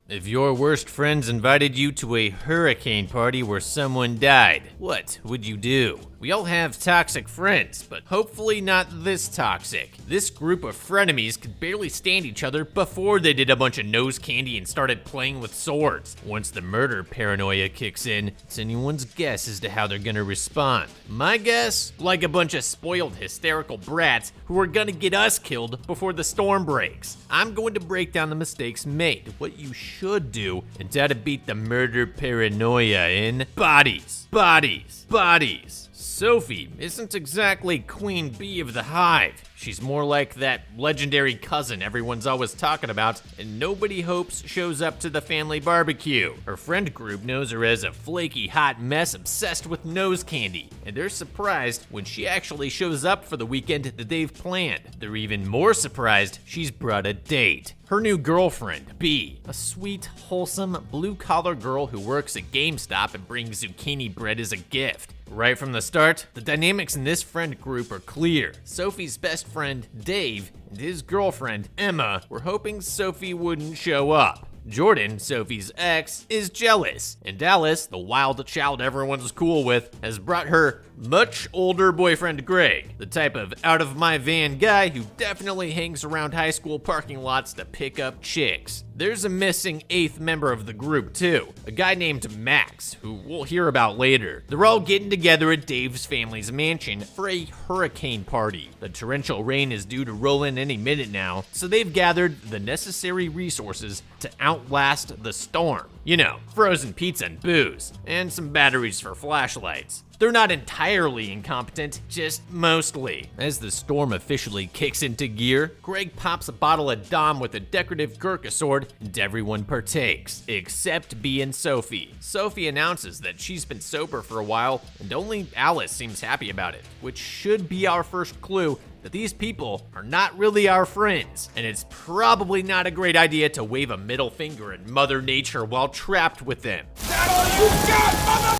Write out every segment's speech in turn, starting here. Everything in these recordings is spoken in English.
If your worst friends invited you to a hurricane party where someone died, what would you do? We all have toxic friends, but hopefully not this toxic. This group of frenemies could barely stand each other before they did a bunch of nose candy and started playing with swords. Once the murder paranoia kicks in, it's anyone's guess as to how they're gonna respond. My guess? Like a bunch of spoiled, hysterical brats who are gonna get us killed before the storm breaks. I'm going to break down the mistakes made, what you should do, and how to beat the murder paranoia in Bodies, Bodies, Bodies. Sophie isn't exactly queen bee of the hive. She's more like that legendary cousin everyone's always talking about, and nobody hopes shows up to the family barbecue. Her friend group knows her as a flaky hot mess obsessed with nose candy, and they're surprised when she actually shows up for the weekend that they've planned. They're even more surprised she's brought a date. Her new girlfriend, Bee, a sweet, wholesome, blue-collar girl who works at GameStop and brings zucchini bread as a gift. Right from the start, the dynamics in this friend group are clear. Sophie's best friend, Dave, and his girlfriend, Emma, were hoping Sophie wouldn't show up. Jordan, Sophie's ex, is jealous, and Alice, the wild child everyone's cool with, has brought her much older boyfriend Greg, the type of out-of-my-van guy who definitely hangs around high school parking lots to pick up chicks. There's a missing 8th member of the group too, a guy named Max, who we'll hear about later. They're all getting together at Dave's family's mansion for a hurricane party. The torrential rain is due to roll in any minute now, so they've gathered the necessary resources to outlast the storm. You know, frozen pizza and booze, and some batteries for flashlights. They're not entirely incompetent, just mostly. As the storm officially kicks into gear, Greg pops a bottle of Dom with a decorative Gurkha sword, and everyone partakes, except Bee and Sophie. Sophie announces that she's been sober for a while, and only Alice seems happy about it, which should be our first clue that these people are not really our friends, and it's probably not a great idea to wave a middle finger at Mother Nature while trapped with them. That all you got, mother?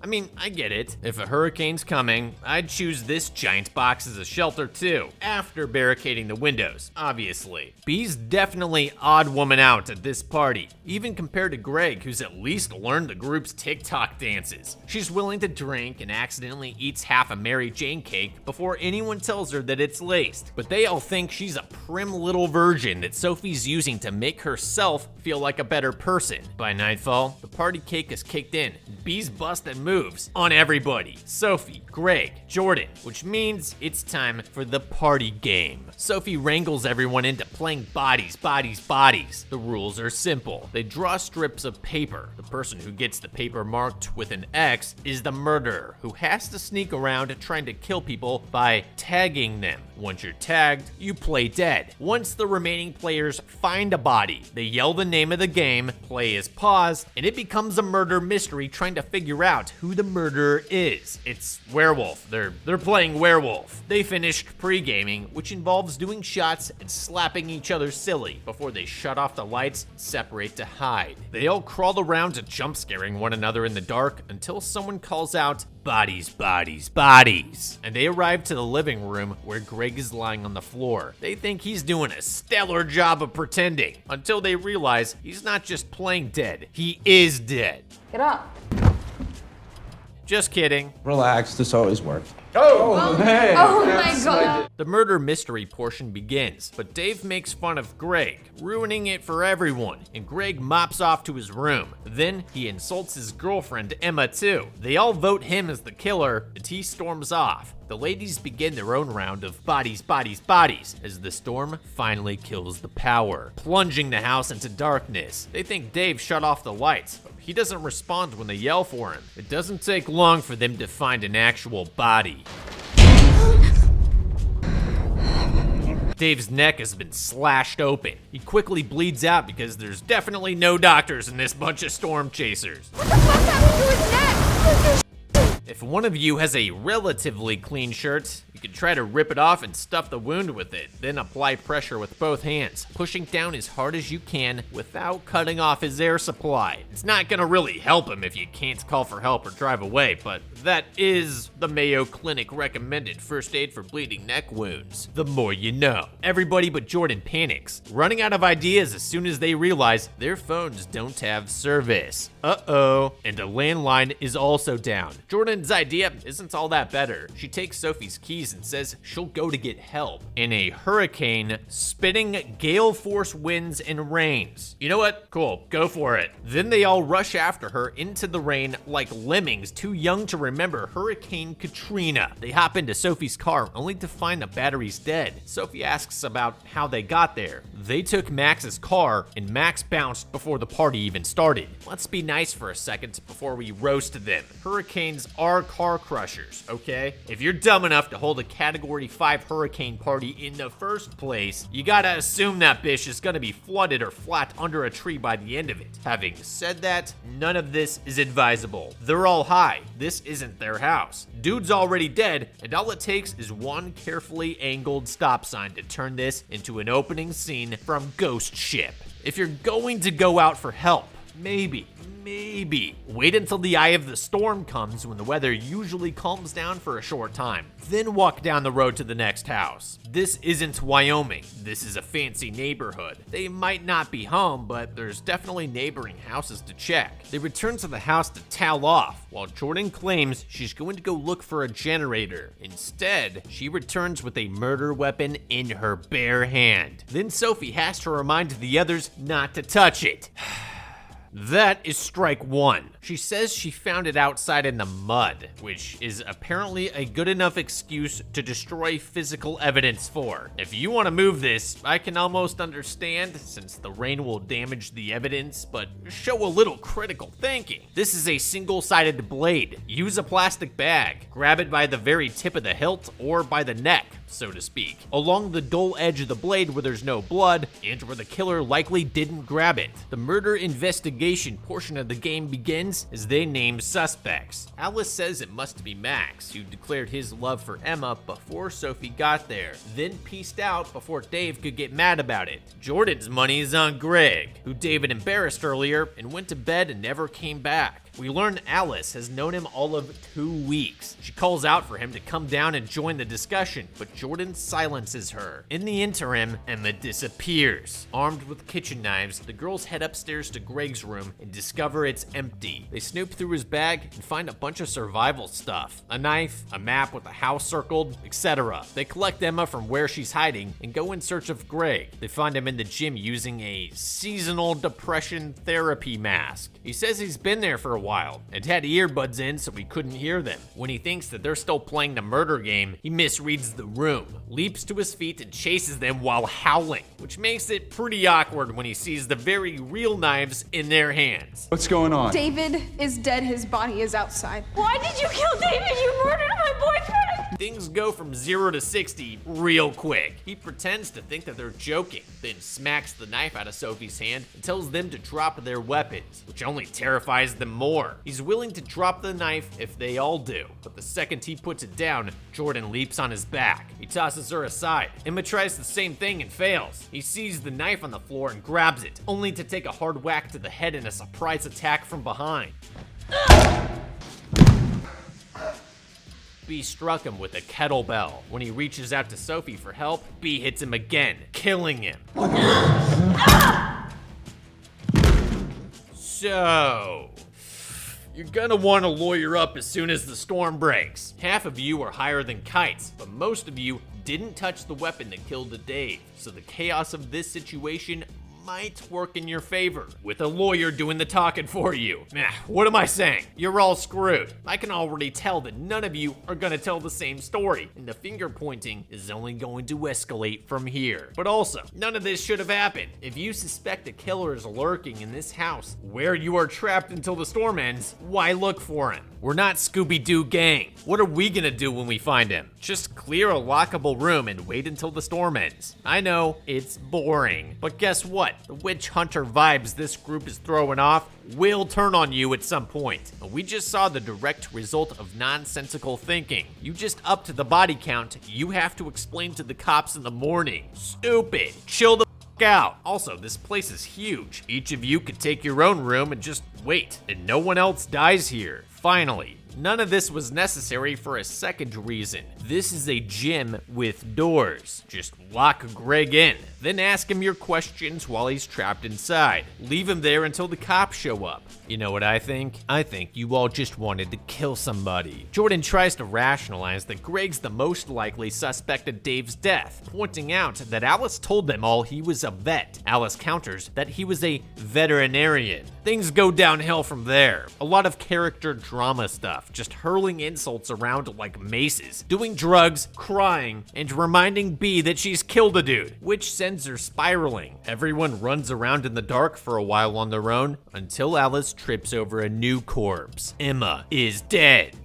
I mean, I get it. If a hurricane's coming, I'd choose this giant box as a shelter too, after barricading the windows, obviously. Bee's definitely odd woman out at this party, even compared to Greg, who's at least learned the group's TikTok dances. She's willing to drink and accidentally eats half a Mary Jane cake before anyone tells her that it's laced. But they all think she's a prim little virgin that Sophie's using to make herself feel like a better person. By nightfall, the party cake is kicked in. Bee's busted moves on everybody. Sophie, Greg, Jordan, which means it's time for the party game. Sophie wrangles everyone into playing bodies, bodies, bodies. The rules are simple. They draw strips of paper. The person who gets the paper marked with an X is the murderer, who has to sneak around trying to kill people by tagging them. Once you're tagged, you play dead. Once the remaining players find a body, they yell the name of the game, play is paused, and it becomes a murder mystery trying to figure out who the murderer is. It's werewolf. They're playing werewolf. They finished pre-gaming, which involves doing shots and slapping each other silly before they shut off the lights and separate to hide. They all crawl around jump scaring one another in the dark until someone calls out, "Bodies, bodies, bodies." And they arrive to the living room where Greg is lying on the floor. They think he's doing a stellar job of pretending until they realize he's not just playing dead, he is dead. Get up. Just kidding. Relax, this always works. Oh, hey. Oh my god. The murder mystery portion begins, but Dave makes fun of Greg, ruining it for everyone, and Greg mops off to his room. Then he insults his girlfriend, Emma, too. They all vote him as the killer, and he storms off. The ladies begin their own round of bodies, bodies, bodies, as the storm finally kills the power, plunging the house into darkness. They think Dave shut off the lights, but he doesn't respond when they yell for him. It doesn't take long for them to find an actual body. Dave's neck has been slashed open. He quickly bleeds out because there's definitely no doctors in this bunch of storm chasers. What the fuck happened to his neck? If one of you has a relatively clean shirt, you can try to rip it off and stuff the wound with it, then apply pressure with both hands, pushing down as hard as you can without cutting off his air supply. It's not gonna really help him if you can't call for help or drive away, but that is the Mayo Clinic recommended first aid for bleeding neck wounds. The more you know. Everybody but Jordan panics, running out of ideas as soon as they realize their phones don't have service. Uh-oh. And a landline is also down. Jordan's idea isn't all that better. She takes Sophie's keys and says she'll go to get help in a hurricane spitting gale force winds and rains. You know what? Cool, go for it. Then they all rush after her into the rain like lemmings too young to remember Hurricane Katrina. They hop into Sophie's car only to find the batteries dead. Sophie asks about how they got there. They took Max's car and Max bounced before the party even started. Let's be nice for a second before we roast them. Hurricanes are car crushers, okay? If you're dumb enough to hold a Category 5 hurricane party in the first place, you gotta assume that bitch is gonna be flooded or flat under a tree by the end of it. Having said that, none of this is advisable. They're all high. This isn't their house. Dude's already dead, and all it takes is one carefully angled stop sign to turn this into an opening scene from Ghost Ship. If you're going to go out for help, maybe wait until the eye of the storm comes when the weather usually calms down for a short time. Then walk down the road to the next house. This isn't Wyoming. This is a fancy neighborhood. They might not be home, but there's definitely neighboring houses to check. They return to the house to towel off, while Jordan claims she's going to go look for a generator. Instead, she returns with a murder weapon in her bare hand. Then Sophie has to remind the others not to touch it. That is strike one. She says she found it outside in the mud, which is apparently a good enough excuse to destroy physical evidence for. If you want to move this, I can almost understand, since the rain will damage the evidence, but show a little critical thinking. This is a single-sided blade. Use a plastic bag. Grab it by the very tip of the hilt or by the neck, so to speak, along the dull edge of the blade where there's no blood and where the killer likely didn't grab it. The murder investigation portion of the game begins as they name suspects. Alice says it must be Max, who declared his love for Emma before Sophie got there, then pieced out before Dave could get mad about it. Jordan's money is on Greg, who David embarrassed earlier and went to bed and never came back. We learn Alice has known him all of 2 weeks. She calls out for him to come down and join the discussion, but Jordan silences her. In the interim, Emma disappears. Armed with kitchen knives, the girls head upstairs to Greg's room and discover it's empty. They snoop through his bag and find a bunch of survival stuff. A knife, a map with a house circled, etc. They collect Emma from where she's hiding and go in search of Greg. They find him in the gym using a seasonal depression therapy mask. He says he's been there for a while and had earbuds in so he couldn't hear them. When he thinks that they're still playing the murder game, he misreads the room, leaps to his feet and chases them while howling, which makes it pretty awkward when he sees the very real knives in their hands. What's going on? David is dead. His body is outside. Why did you kill David? You murdered my boyfriend! Things go from 0 to 60 real quick. He pretends to think that they're joking, then smacks the knife out of Sophie's hand and tells them to drop their weapons, which only terrifies them more. He's willing to drop the knife if they all do, but the second he puts it down, Jordan leaps on his back. He tosses her aside. Emma tries the same thing and fails. He sees the knife on the floor and grabs it, only to take a hard whack to the head in a surprise attack from behind. B struck him with a kettlebell. When he reaches out to Sophie for help, B hits him again, killing him. So, you're gonna want to lawyer up as soon as the storm breaks. Half of you are higher than kites, but most of you didn't touch the weapon that killed the Dave, so the chaos of this situation might work in your favor, with a lawyer doing the talking for you. What am I saying? You're all screwed. I can already tell that none of you are gonna tell the same story, and the finger pointing is only going to escalate from here. But also, none of this should have happened. If you suspect a killer is lurking in this house where you are trapped until the storm ends, why look for him? We're not Scooby-Doo gang. What are we gonna do when we find him? Just clear a lockable room and wait until the storm ends. I know, it's boring. But guess what? The witch hunter vibes this group is throwing off will turn on you at some point. We just saw the direct result of nonsensical thinking. You just upped the body count you have to explain to the cops in the morning. Stupid. Chill the f out. Also, this place is huge. Each of you could take your own room and just wait, and no one else dies here. Finally. None of this was necessary for a second reason. This is a gym with doors. Just lock Greg in, then ask him your questions while he's trapped inside. Leave him there until the cops show up. You know what I think? I think you all just wanted to kill somebody. Jordan tries to rationalize that Greg's the most likely suspect of Dave's death, pointing out that Alice told them all he was a vet. Alice counters that he was a veterinarian. Things go downhill from there. A lot of character drama stuff, just hurling insults around like maces, doing drugs, crying, and reminding B that she's killed a dude, which sends her spiraling. Everyone runs around in the dark for a while on their own until Alice trips over a new corpse. Emma is dead.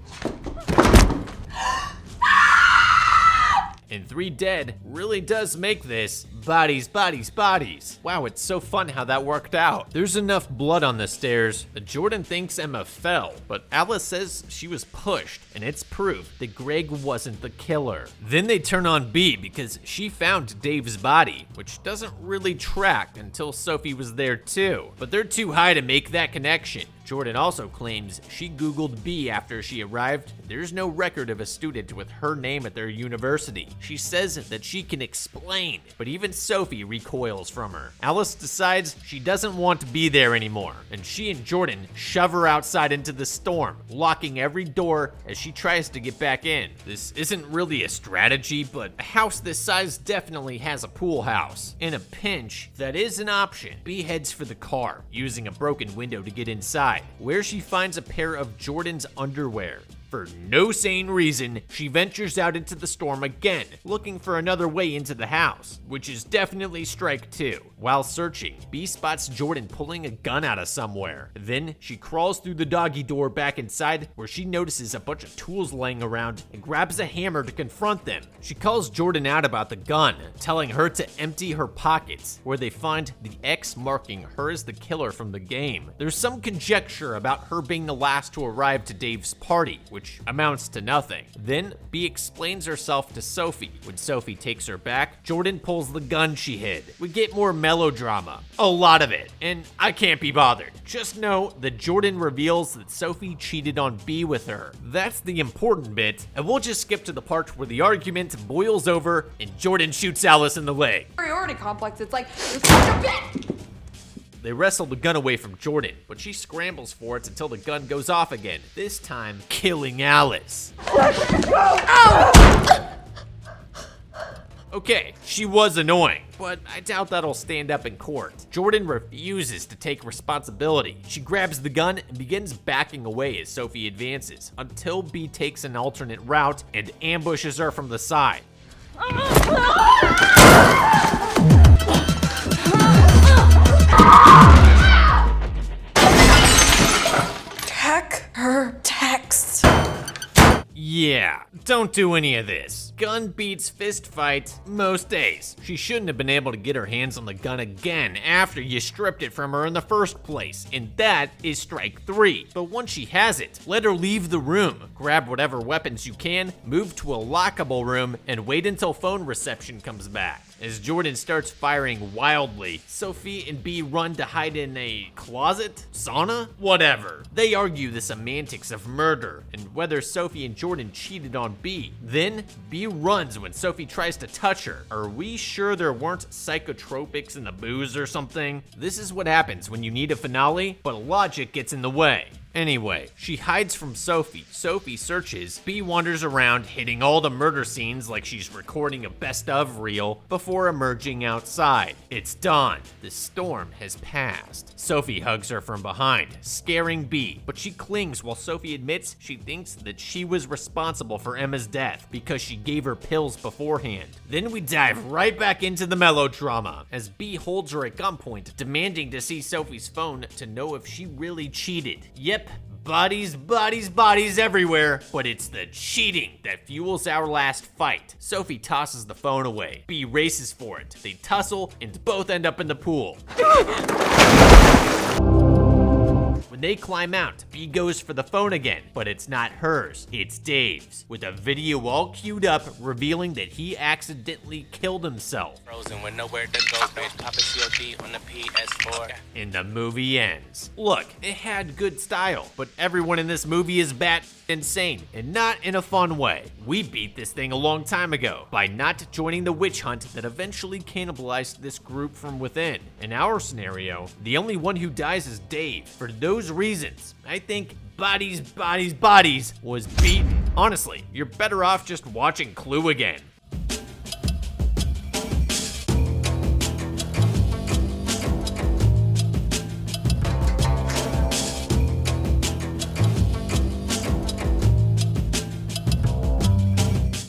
And 3 dead really does make this bodies, bodies, bodies. Wow, it's so fun how that worked out. There's enough blood on the stairs that Jordan thinks Emma fell, but Alice says she was pushed, and it's proof that Greg wasn't the killer. Then they turn on B because she found Dave's body, which doesn't really track until Sophie was there too. But they're too high to make that connection. Jordan also claims she Googled B after she arrived. There's no record of a student with her name at their university. She says that she can explain, but even Sophie recoils from her. Alice decides she doesn't want to be there anymore, and she and Jordan shove her outside into the storm, locking every door as she tries to get back in. This isn't really a strategy, but a house this size definitely has a pool house. In a pinch, that is an option. B heads for the car, using a broken window to get inside, where she finds a pair of Jordan's underwear. For no sane reason, she ventures out into the storm again, looking for another way into the house, which is definitely strike 2. While searching, B spots Jordan pulling a gun out of somewhere. Then she crawls through the doggy door back inside, where she notices a bunch of tools laying around and grabs a hammer to confront them. She calls Jordan out about the gun, telling her to empty her pockets, where they find the X marking her as the killer from the game. There's some conjecture about her being the last to arrive to Dave's party, which amounts to nothing. Then B explains herself to Sophie. When Sophie takes her back, Jordan pulls the gun she hid. We get more melodrama, a lot of it, and I can't be bothered. Just know that Jordan reveals that Sophie cheated on B with her. That's the important bit, and we'll just skip to the part where the argument boils over and Jordan shoots Alice in the leg. Superiority complex. It's like, you're such a bitch! They wrestle the gun away from Jordan, but she scrambles for it until the gun goes off again, this time killing Alice. Okay, she was annoying, but I doubt that'll stand up in court. Jordan refuses to take responsibility. She grabs the gun and begins backing away as Sophie advances, until B takes an alternate route and ambushes her from the side. Check her text. Yeah, don't do any of this. Gun beats fist fight most days. She shouldn't have been able to get her hands on the gun again after you stripped it from her in the first place, and that is strike 3. But once she has it, let her leave the room, grab whatever weapons you can, move to a lockable room, and wait until phone reception comes back. As Jordan starts firing wildly, Sophie and B run to hide in a closet? Sauna? Whatever. They argue the semantics of murder and whether Sophie and Jordan cheated on B. Then, B runs when Sophie tries to touch her. Are we sure there weren't psychotropics in the booze or something? This is what happens when you need a finale, but logic gets in the way. Anyway, she hides from Sophie. Sophie searches. B wanders around, hitting all the murder scenes like she's recording a best of reel before emerging outside. It's dawn. The storm has passed. Sophie hugs her from behind, scaring B, but she clings while Sophie admits she thinks that she was responsible for Emma's death because she gave her pills beforehand. Then we dive right back into the melodrama as B holds her at gunpoint, demanding to see Sophie's phone to know if she really cheated. Yep, Bodies, bodies, bodies everywhere, but it's the cheating that fuels our last fight. Sophie tosses the phone away. B races for it. They tussle and both end up in the pool. When they climb out, B goes for the phone again, but it's not hers, it's Dave's, with a video all queued up revealing that he accidentally killed himself. Frozen with nowhere to go, bitch. Poppin' COD on the PS4. And the movie ends. Look, it had good style, but everyone in this movie is bat insane, and not in a fun way. We beat this thing a long time ago by not joining the witch hunt that eventually cannibalized this group from within. In our scenario, the only one who dies is Dave. For those reasons, I think Bodies, Bodies, Bodies was beaten. Honestly, you're better off just watching Clue again.